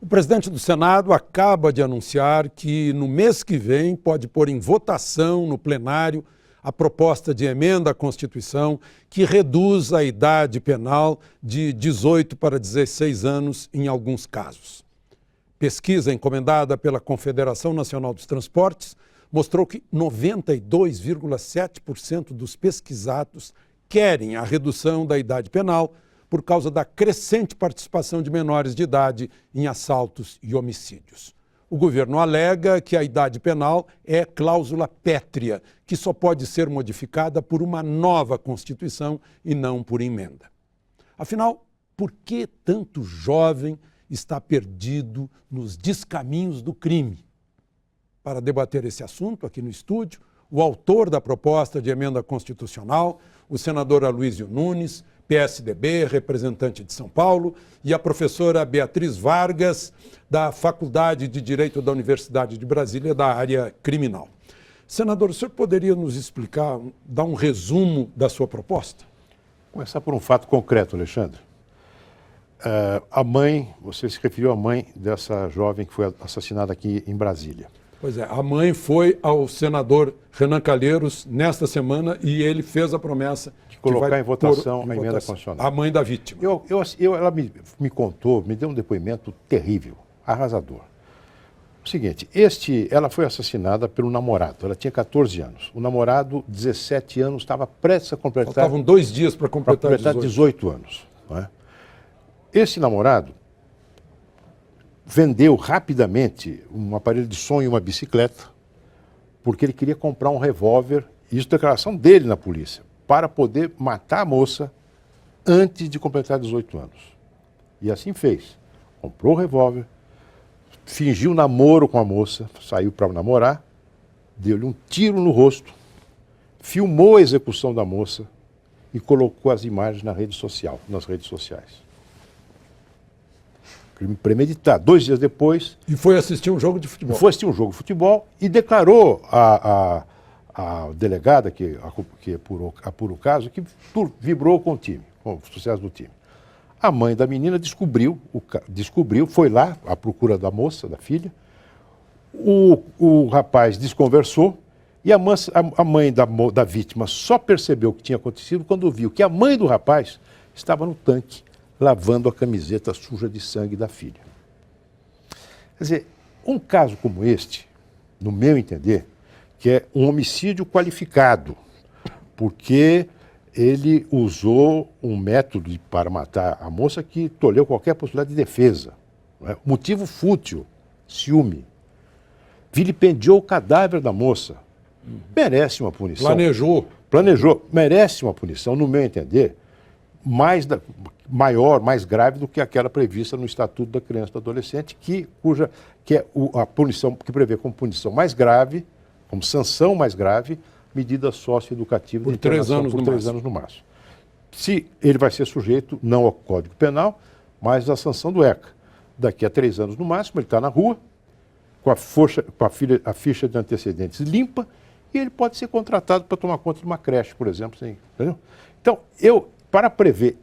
O presidente do Senado acaba de anunciar que no mês que vem pode pôr em votação no plenário a proposta de emenda à Constituição que reduz a idade penal de 18 para 16 anos em alguns casos. Pesquisa encomendada pela Confederação Nacional dos Transportes mostrou que 92,7% dos pesquisados querem a redução da idade penal por causa da crescente participação de menores de idade em assaltos e homicídios. O governo alega que a idade penal é cláusula pétrea, que só pode ser modificada por uma nova Constituição e não por emenda. Afinal, por que tanto jovem está perdido nos descaminhos do crime? Para debater esse assunto aqui no estúdio, o autor da proposta de emenda constitucional, o senador Aloysio Nunes, PSDB, representante de São Paulo, e a professora Beatriz Vargas, da Faculdade de Direito da Universidade de Brasília, da área criminal. Senador, o senhor poderia nos explicar, dar um resumo da sua proposta? Começar por um fato concreto, Alexandre. Você se referiu à mãe dessa jovem que foi assassinada aqui em Brasília. Pois é, a mãe foi ao senador Renan Calheiros nesta semana e ele fez a promessa de colocar em votação a emenda constitucional. A mãe da vítima. Ela me contou, me deu um depoimento terrível, arrasador. O seguinte, ela foi assassinada pelo namorado, ela tinha 14 anos. O namorado, 17 anos, estava prestes a completar... Faltavam 2 dias para completar 18 anos. Não é? Esse namorado vendeu rapidamente um aparelho de som e uma bicicleta, porque ele queria comprar um revólver, isso é declaração dele na polícia, para poder matar a moça antes de completar 18 anos. E assim fez. Comprou o revólver, fingiu namoro com a moça, saiu para namorar, deu-lhe um tiro no rosto, filmou a execução da moça e colocou as imagens nas redes sociais. Crime premeditado. 2 dias depois... E foi assistir um jogo de futebol. Foi assistir um jogo de futebol e declarou a delegada que apura o caso que vibrou com o time, com o sucesso do time. A mãe da menina descobriu, foi lá à procura da moça, da filha. O rapaz desconversou e a mãe da vítima só percebeu o que tinha acontecido quando viu que a mãe do rapaz estava no tanque, lavando a camiseta suja de sangue da filha. Quer dizer, um caso como este, no meu entender, que é um homicídio qualificado, porque ele usou um método para matar a moça que tolheu qualquer possibilidade de defesa. Não é? Motivo fútil, ciúme. Vilipendiou o cadáver da moça. Merece uma punição. Planejou. Merece uma punição, no meu entender, maior, mais grave do que aquela prevista no Estatuto da Criança e do Adolescente, que é a punição que prevê como punição mais grave, como sanção mais grave, medida socioeducativa por 3 anos no máximo. Se ele vai ser sujeito não ao Código Penal, mas à sanção do ECA. Daqui a 3 anos no máximo, ele está na rua, com a ficha de antecedentes limpa, e ele pode ser contratado para tomar conta de uma creche, por exemplo. Assim, entendeu? Então, para prever,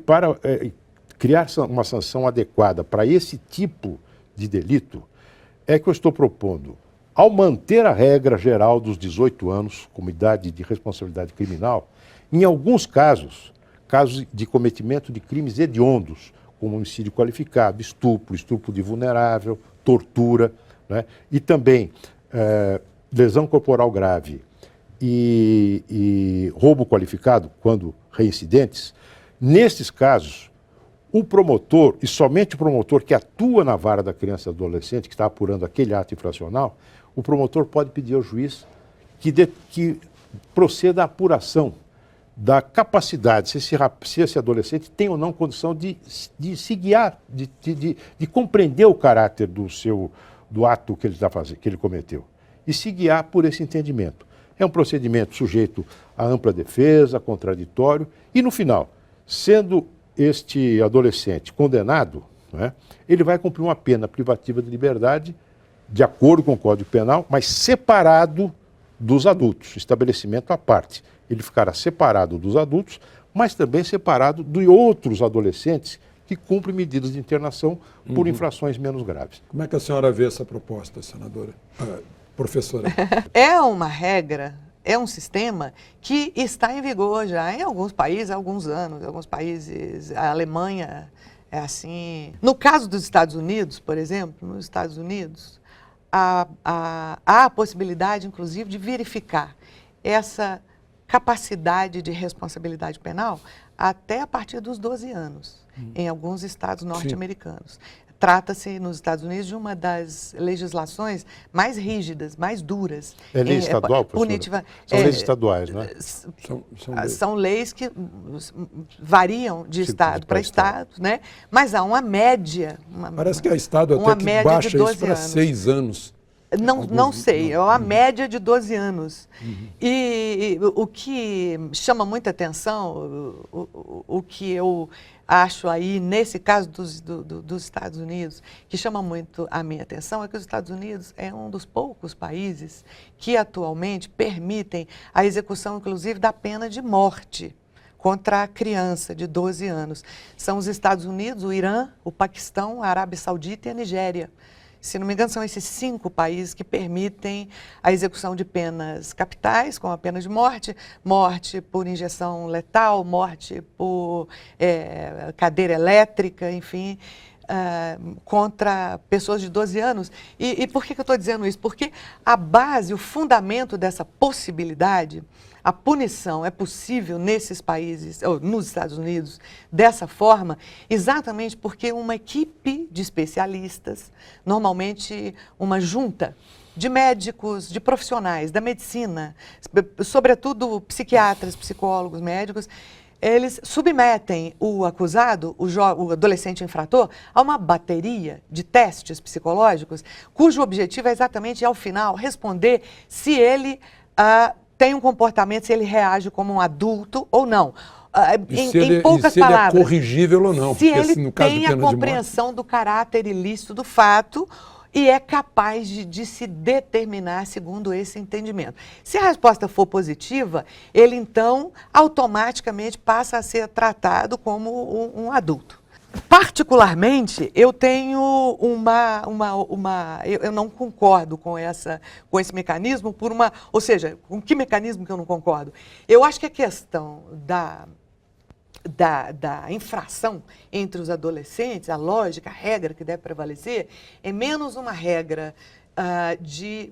para criar uma sanção adequada para esse tipo de delito, é que eu estou propondo, ao manter a regra geral dos 18 anos como idade de responsabilidade criminal, em alguns casos de cometimento de crimes hediondos, como homicídio qualificado, estupro de vulnerável, tortura, né? E também lesão corporal grave, e roubo qualificado, quando reincidentes, nesses casos, o promotor, e somente o promotor que atua na vara da criança e do adolescente, que está apurando aquele ato infracional, o promotor pode pedir ao juiz que proceda à apuração da capacidade, se esse adolescente tem ou não condição de se guiar, de compreender o caráter do ato que ele cometeu, e se guiar por esse entendimento. É um procedimento sujeito a ampla defesa, contraditório, e no final, sendo este adolescente condenado, né, ele vai cumprir uma pena privativa de liberdade, de acordo com o Código Penal, mas separado dos adultos, estabelecimento à parte. Ele ficará separado dos adultos, mas também separado de outros adolescentes que cumpre medidas de internação por infrações menos graves. Como é que a senhora vê essa proposta, senadora? Professora? É uma regra, é um sistema que está em vigor já em alguns países há alguns anos. Em alguns países, a Alemanha é assim. No caso dos Estados Unidos, por exemplo, nos Estados Unidos, há a possibilidade, inclusive, de verificar essa capacidade de responsabilidade penal até a partir dos 12 anos, em alguns estados norte-americanos. Trata-se, nos Estados Unidos, de uma das legislações mais rígidas, mais duras. É lei estadual, punitiva. São leis estaduais, não é? São leis que variam de estado para estado, né? Mas há uma média. Parece que há estado até que baixa isso para 6 anos. Não sei, é uma média de 12 anos. E o que chama muita atenção, o que eu acho aí, nesse caso dos Estados Unidos, que chama muito a minha atenção, é que os Estados Unidos é um dos poucos países que atualmente permitem a execução, inclusive, da pena de morte contra a criança de 12 anos. São os Estados Unidos, o Irã, o Paquistão, a Arábia Saudita e a Nigéria. Se não me engano, são esses 5 países que permitem a execução de penas capitais, como a pena de morte, morte por injeção letal, morte por cadeira elétrica, enfim, contra pessoas de 12 anos. E por que eu estou dizendo isso? Porque a base, o fundamento dessa possibilidade, a punição é possível nesses países, ou nos Estados Unidos, dessa forma, exatamente porque uma equipe de especialistas, normalmente uma junta de médicos, de profissionais da medicina, sobretudo psiquiatras, psicólogos, médicos, eles submetem o acusado, o adolescente infrator, a uma bateria de testes psicológicos, cujo objetivo é exatamente, ao final, responder se ele tem um comportamento, se ele reage como um adulto ou não. Em poucas palavras, ele é corrigível ou não. Se ele tem a compreensão do caráter ilícito do fato e é capaz de se determinar segundo esse entendimento. Se a resposta for positiva, ele então automaticamente passa a ser tratado como um adulto. Particularmente, eu tenho eu não concordo com esse mecanismo ou seja, com que mecanismo que eu não concordo? Eu acho que a questão da infração entre os adolescentes, a lógica, a regra que deve prevalecer, é menos uma regra de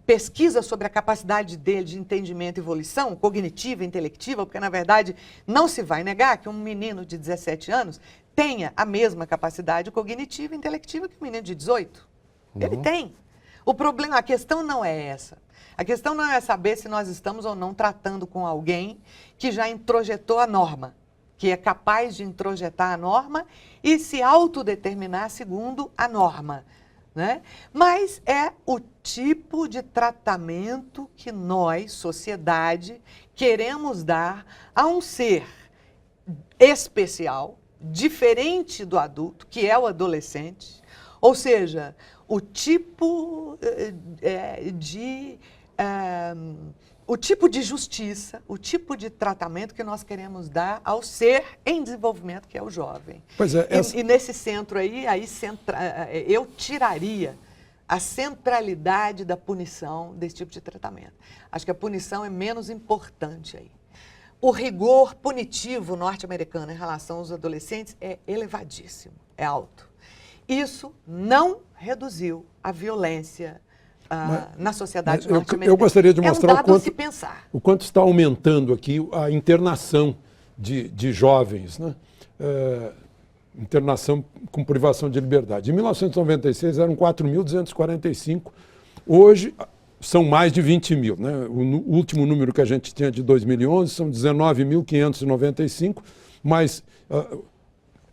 pesquisa sobre a capacidade dele de entendimento e evolução, cognitiva e intelectiva, porque, na verdade, não se vai negar que um menino de 17 anos tenha a mesma capacidade cognitiva e intelectiva que um menino de 18. Ele tem. O problema, a questão não é essa. A questão não é saber se nós estamos ou não tratando com alguém que já introjetou a norma, que é capaz de introjetar a norma e se autodeterminar segundo a norma, né? Mas é o tipo de tratamento que nós, sociedade, queremos dar a um ser especial, diferente do adulto, que é o adolescente, ou seja, o tipo de justiça, o tipo de tratamento que nós queremos dar ao ser em desenvolvimento, que é o jovem. Pois é, e nesse centro aí eu tiraria a centralidade da punição desse tipo de tratamento. Acho que a punição é menos importante aí. O rigor punitivo norte-americano em relação aos adolescentes é elevadíssimo, é alto. Isso não reduziu a violência na sociedade norte-americana. Eu gostaria de mostrar o quanto está aumentando aqui a internação de jovens, né? Internação com privação de liberdade. Em 1996 eram 4.245, hoje são mais de 20 mil, né? O último número que a gente tinha de 2011 são 19.595, mas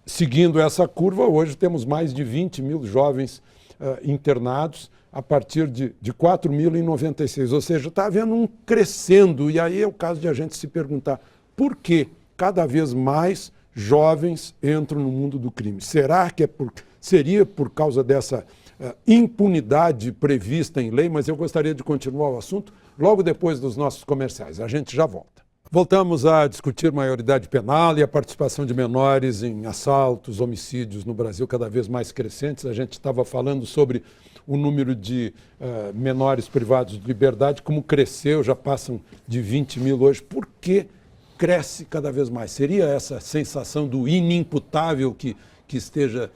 seguindo essa curva, hoje temos mais de 20 mil jovens internados a partir de 4.096, ou seja, está havendo um crescendo, e aí é o caso de a gente se perguntar por que cada vez mais jovens entram no mundo do crime. Será que seria por causa dessa impunidade prevista em lei? Mas eu gostaria de continuar o assunto logo depois dos nossos comerciais. A gente já volta. Voltamos a discutir maioridade penal e a participação de menores em assaltos, homicídios no Brasil cada vez mais crescentes. A gente estava falando sobre o número de menores privados de liberdade, como cresceu, já passam de 20 mil hoje. Por que cresce cada vez mais? Seria essa sensação do inimputável que esteja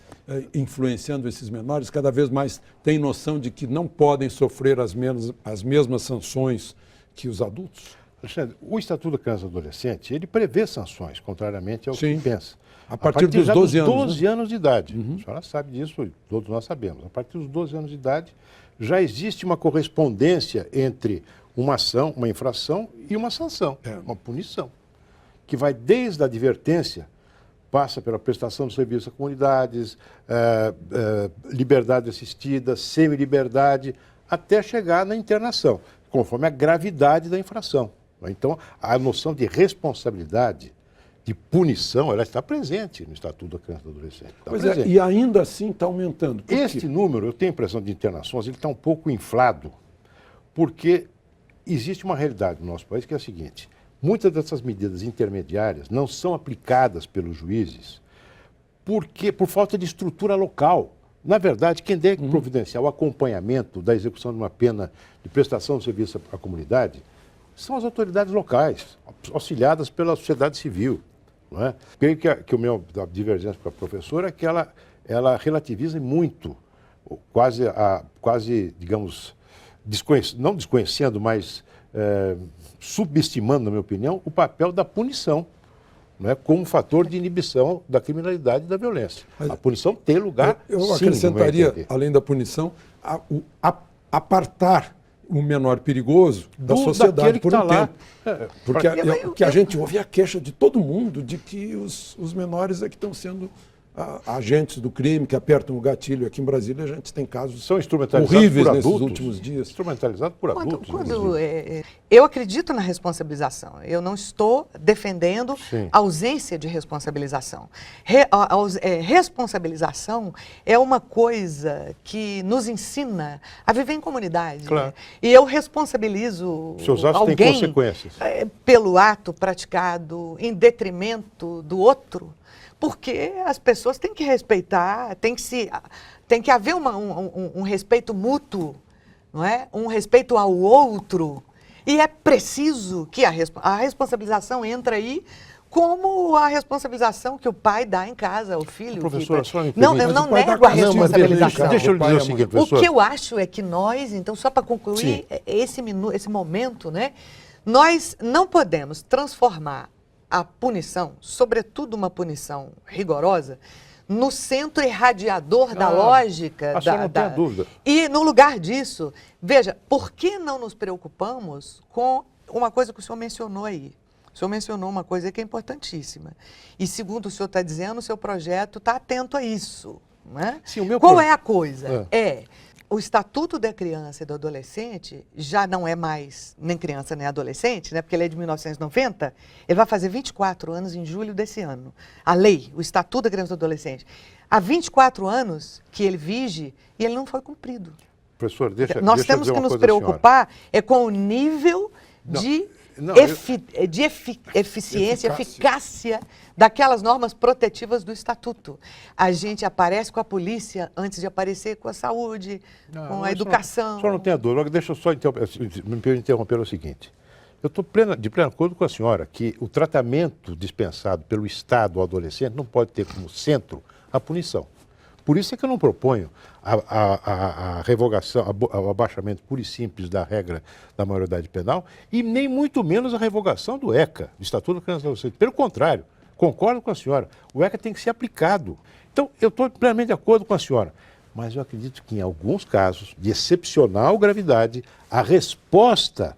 influenciando esses menores? Cada vez mais têm noção de que não podem sofrer as mesmas sanções que os adultos? Alexandre, o Estatuto da Criança e do Adolescente, ele prevê sanções, contrariamente ao Sim. que pensa. A partir dos 12 anos. 12 anos de idade. A senhora sabe disso, todos nós sabemos. A partir dos 12 anos de idade, já existe uma correspondência entre uma ação, uma infração e uma sanção, uma punição, que vai desde a advertência, passa pela prestação de serviços a comunidades, liberdade assistida, semi-liberdade, até chegar na internação, conforme a gravidade da infração. Então, a noção de responsabilidade, de punição, ela está presente no Estatuto da Criança e do Adolescente. Pois é, e ainda assim está aumentando. Por quê? Este número, eu tenho a impressão de internações, ele está um pouco inflado, porque existe uma realidade no nosso país que é a seguinte: muitas dessas medidas intermediárias não são aplicadas pelos juízes por falta de estrutura local. Na verdade, quem deve providenciar o acompanhamento da execução de uma pena de prestação de serviço à comunidade são as autoridades locais, auxiliadas pela sociedade civil. Não é? Creio que a minha divergência com a professora é que ela relativiza muito, quase digamos, não desconhecendo, mas subestimando, na minha opinião, o papel da punição, não é, como fator de inibição da criminalidade e da violência. Mas a punição tem lugar, eu sim, acrescentaria, além da punição, apartar o menor perigoso da sociedade por um tempo. Porque o que a gente ouve é a queixa de todo mundo de que os menores é que estão sendo agentes do crime, que apertam o gatilho. Aqui em Brasília a gente tem casos horríveis nesses últimos dias. Instrumentalizados por adultos. Eu acredito na responsabilização. Eu não estou defendendo a ausência de responsabilização. Responsabilização é uma coisa que nos ensina a viver em comunidade. Claro. Né? E eu responsabilizo seus atos alguém têm consequências. Pelo ato praticado em detrimento do outro, porque as pessoas têm que respeitar, tem que haver um respeito mútuo, não é? Um respeito ao outro. E é preciso que a responsabilização entre aí como a responsabilização que o pai dá em casa ao filho. Professora, a senhora me não, permite. eu não nego a responsabilização. Deixa eu lhe dizer o seguinte, professora. O que eu acho é que nós, então, só para concluir esse momento, né? Nós não podemos transformar a punição, sobretudo uma punição rigorosa, no centro irradiador da lógica. A senhora não tem a dúvida. E no lugar disso, veja, por que não nos preocupamos com uma coisa que o senhor mencionou aí? O senhor mencionou uma coisa que é importantíssima. E segundo o senhor está dizendo, o seu projeto está atento a isso. Não é? Sim, o meu Qual é a coisa? O Estatuto da Criança e do Adolescente já não é mais nem criança nem adolescente, né? Porque ele é de 1990, ele vai fazer 24 anos em julho desse ano. A lei, o Estatuto da Criança e do Adolescente. Há 24 anos que ele vige e ele não foi cumprido. Professor, Nós temos que nos preocupar com o nível de eficiência, eficácia daquelas normas protetivas do Estatuto. A gente aparece com a polícia antes de aparecer com a saúde, com a educação. A senhora não tem a dúvida. Deixa eu só me interromper o seguinte. Eu estou de pleno acordo com a senhora que o tratamento dispensado pelo Estado ao adolescente não pode ter como centro a punição. Por isso é que eu não proponho a revogação, o abaixamento puro e simples da regra da maioridade penal e nem muito menos a revogação do ECA, do Estatuto da Criança e do Adolescente. Pelo contrário, concordo com a senhora, o ECA tem que ser aplicado. Então, eu estou plenamente de acordo com a senhora, mas eu acredito que em alguns casos de excepcional gravidade, a resposta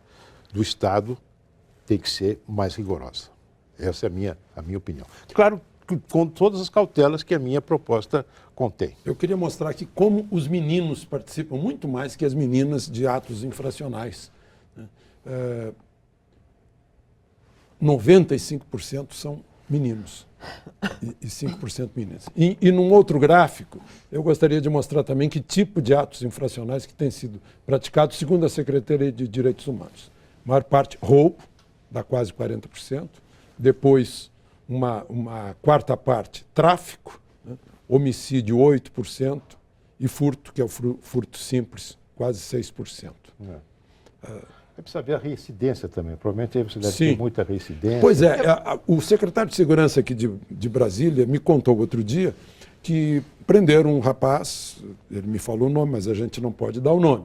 do Estado tem que ser mais rigorosa. Essa é a minha opinião. Claro, com todas as cautelas que a minha proposta contém. Eu queria mostrar aqui como os meninos participam muito mais que as meninas de atos infracionais. 95% são meninos e 5% meninas. E num outro gráfico, eu gostaria de mostrar também que tipo de atos infracionais que têm sido praticados segundo a Secretaria de Direitos Humanos. A maior parte, roubo, dá quase 40%. Depois, uma quarta parte, tráfico, né? Homicídio, 8%, e furto, que é o furto simples, quase 6%. É preciso ver a reincidência também. Provavelmente aí você deve Sim. ter muita reincidência. Pois é, o secretário de Segurança aqui de Brasília me contou outro dia que prenderam um rapaz, ele me falou o nome, mas a gente não pode dar o nome,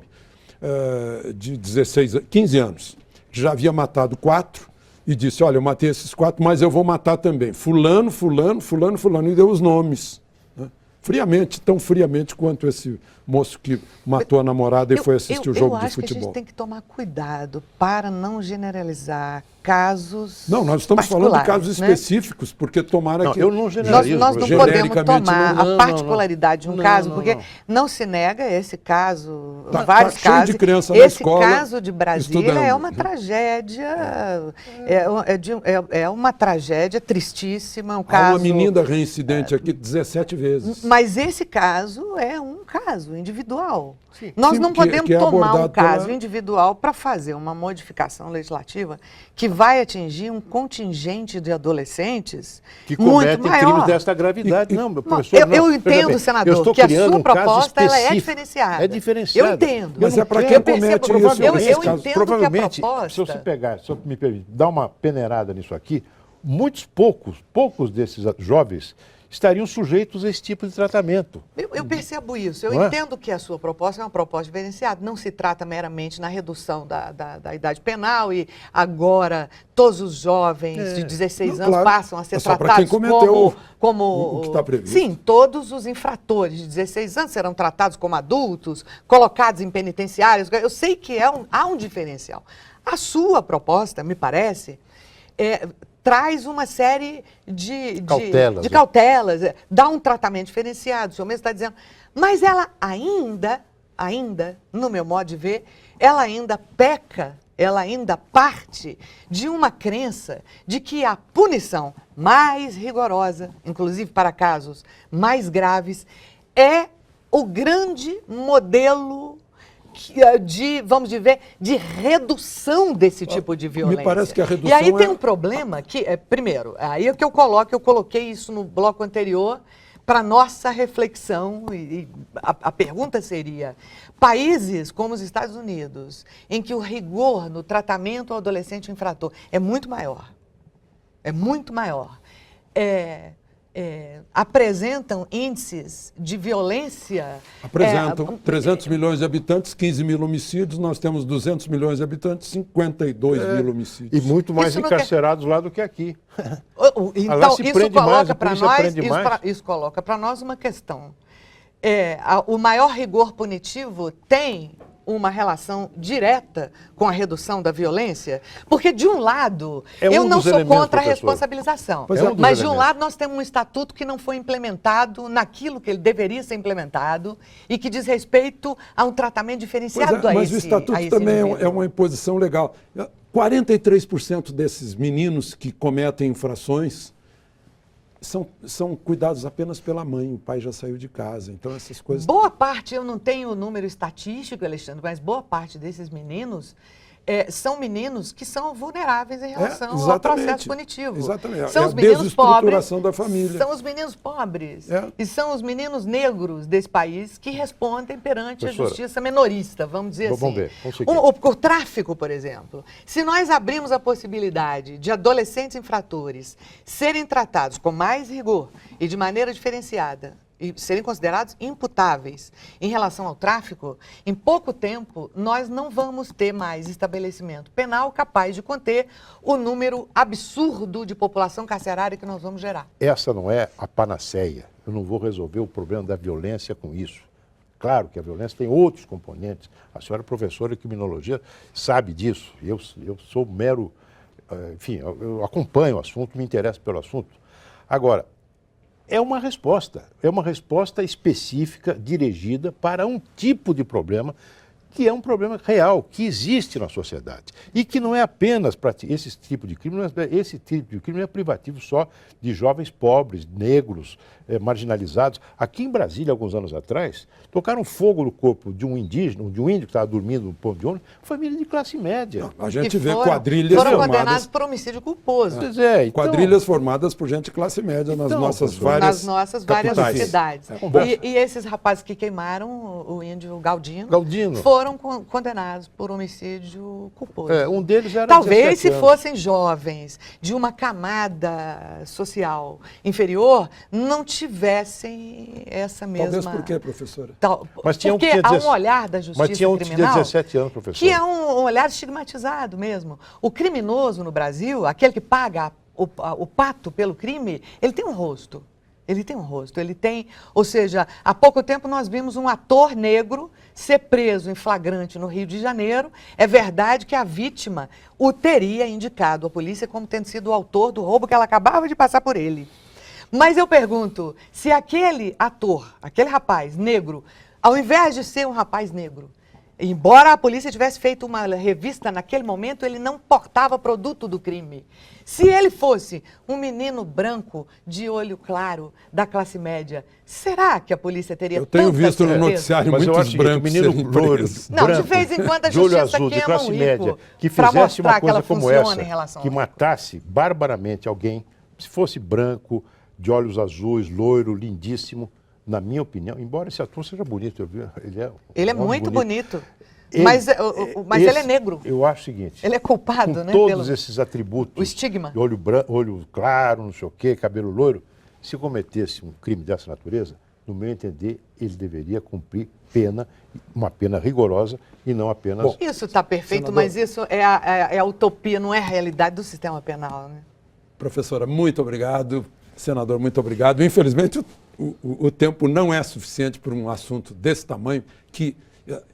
de 15 anos, que já havia matado 4 e disse, olha, eu matei esses 4, mas eu vou matar também. Fulano, fulano, fulano, fulano, e deu os nomes. Né? Friamente, tão friamente quanto esse moço que matou a namorada e foi assistir o jogo de Eu acho que a gente futebol. tem que tomar cuidado para não generalizar casos Não, nós estamos falando de casos né? específicos, porque tomara Não, que... eu não generalizo. Nós não genericamente, podemos tomar não, a particularidade de um caso, não, porque não. não se nega esse caso, Tá vários cheio casos. de criança na Esse escola caso de Brasília estudando. é uma tragédia, é uma tragédia tristíssima, um Há caso... uma menina reincidente aqui 17 vezes. Mas esse caso é um caso individual. Sim. Nós Sim, não que podemos é tomar um abordado caso pela- individual para fazer uma modificação legislativa que vai atingir um contingente de adolescentes Que muito cometem maior. crimes desta gravidade. Não, meu Não, professor, eu veja entendo, bem, senador, eu estou que a criando sua um caso proposta ela é específico. diferenciada. É diferenciada. Eu entendo. Mas não é para quero- quem comete isso provavelmente- nesses eu casos. entendo Provavelmente, que a proposta... se você pegar, se eu me permite, dar uma peneirada nisso aqui, poucos desses jovens estariam sujeitos a esse tipo de tratamento. Eu percebo isso. Eu Não é? entendo que a sua proposta é uma proposta diferenciada. Não se trata meramente na redução da idade penal e agora todos os jovens de 16 Não, anos claro. passam a ser É só para quem tratados cometeu como... o que está previsto. Sim, todos os infratores de 16 anos serão tratados como adultos, colocados em penitenciários. Eu sei que há um diferencial. A sua proposta, me parece, traz uma série de cautelas, dá um tratamento diferenciado, o senhor mesmo está dizendo, mas ela ainda, no meu modo de ver, ela ainda peca, ela ainda parte de uma crença de que a punição mais rigorosa, inclusive para casos mais graves, é o grande modelo de redução desse tipo de violência. Me parece que a redução E aí tem um problema que, primeiro, aí é que eu coloquei isso no bloco anterior para nossa reflexão, e a pergunta seria, países como os Estados Unidos, em que o rigor no tratamento ao adolescente infrator é muito maior, apresentam índices de violência... Apresentam 300 milhões de habitantes, 15 mil homicídios, nós temos 200 milhões de habitantes, 52 mil homicídios. E muito mais Isso não encarcerados lá do que aqui. Então, se prende mais, a polícia prende mais. isso coloca para nós uma questão. O maior rigor punitivo tem uma relação direta com a redução da violência? Porque, de um lado, eu não sou contra a responsabilização, mas, de um lado, nós temos um estatuto que não foi implementado naquilo que ele deveria ser implementado e que diz respeito a um tratamento diferenciado a esse Mas o estatuto também é uma imposição legal. 43% desses meninos que cometem infrações são cuidados apenas pela mãe, o pai já saiu de casa, então essas coisas... Boa parte, eu não tenho o número estatístico, Alexandre, mas boa parte desses meninos são meninos que são vulneráveis em relação ao processo punitivo. Exatamente. São É os a meninos desestruturação pobres, da família. São os meninos pobres e são os meninos negros desse país que respondem perante a justiça menorista, vamos dizer assim. Vamos ver, O tráfico, por exemplo. Se nós abrimos a possibilidade de adolescentes infratores serem tratados com mais rigor e de maneira diferenciada, e serem considerados imputáveis em relação ao tráfico, em pouco tempo nós não vamos ter mais estabelecimento penal capaz de conter o número absurdo de população carcerária que nós vamos gerar. Essa não é a panaceia. Eu não vou resolver o problema da violência com isso. Claro que a violência tem outros componentes. A senhora é professora de criminologia, sabe disso. Eu sou mero... Enfim, eu acompanho o assunto, me interesso pelo assunto. Agora, é uma resposta específica, dirigida para um tipo de problema que é um problema real, que existe na sociedade. E que não é apenas esse tipo de crime, esse tipo de crime não é privativo só de jovens pobres, negros, marginalizados. Aqui em Brasília, alguns anos atrás, tocaram fogo no corpo de um indígena, de um índio que estava dormindo no ponto de ônibus, família de classe média. A gente E vê foram quadrilhas condenados formadas... por homicídio culposo. Pois é, então, Quadrilhas formadas por gente de classe média nas nossas professor, várias Nas nossas várias capitais. cidades. Conversa. E esses rapazes que queimaram o índio Galdino foram condenados por homicídio culposo. Um deles era Talvez 17 se anos. fossem jovens de uma camada social inferior, não tivessem essa mesma... Talvez por quê, professora? Mas tinha um que porque tinha há um 17 olhar da justiça Mas tinha um que tinha criminal 17 anos, professor. que é um olhar estigmatizado mesmo. O criminoso no Brasil, aquele que paga o pato pelo crime, ele tem um rosto. Ele tem um rosto, ele tem... Ou seja, há pouco tempo nós vimos um ator negro ser preso em flagrante no Rio de Janeiro. É verdade que a vítima o teria indicado à polícia como tendo sido o autor do roubo que ela acabava de passar por ele. Mas eu pergunto, se aquele ator, aquele rapaz negro, ao invés de ser um rapaz negro, embora a polícia tivesse feito uma revista naquele momento, ele não portava produto do crime. Se ele fosse um menino branco, de olho claro, da classe média, será que a polícia teria Eu tenho tanta visto no certeza? noticiário Mas eu muitos acho que brancos menino serem loiro, presos. Não, de branco, vez em quando a de olho justiça azul, de queima classe um média, rico que pra fizesse mostrar uma que ela coisa como funciona essa, em relação que ao rico. matasse barbaramente alguém, se fosse branco, de olhos azuis, loiro, lindíssimo, na minha opinião, embora esse ator seja bonito, Ele é um homem muito bonito. Ele- Mas ele é negro. Eu acho o seguinte, Ele é culpado, com né? todos esses atributos, o estigma. de olho claro, não sei o quê, cabelo loiro, se cometesse um crime dessa natureza, no meu entender, ele deveria cumprir pena, uma pena rigorosa e não apenas... Bom, Isso está perfeito, senador, mas isso é a utopia, não é a realidade do sistema penal, né? Professora, muito obrigado. Senador, muito obrigado. Infelizmente, o tempo não é suficiente para um assunto desse tamanho, que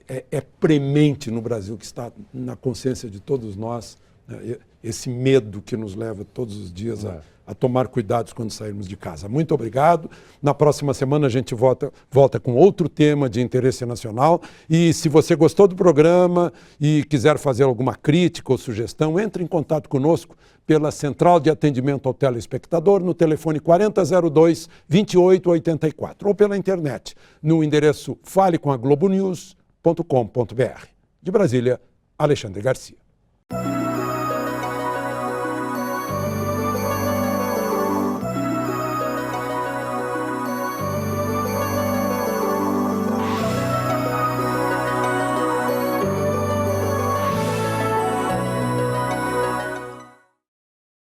é premente no Brasil, que está na consciência de todos nós, né, esse medo que nos leva todos os dias a tomar cuidados quando sairmos de casa. Muito obrigado. Na próxima semana a gente volta com outro tema de interesse nacional. E se você gostou do programa e quiser fazer alguma crítica ou sugestão, entre em contato conosco pela Central de Atendimento ao Telespectador no telefone 4002-2884 ou pela internet no endereço falecomaGlobonews.com.br. De Brasília, Alexandre Garcia.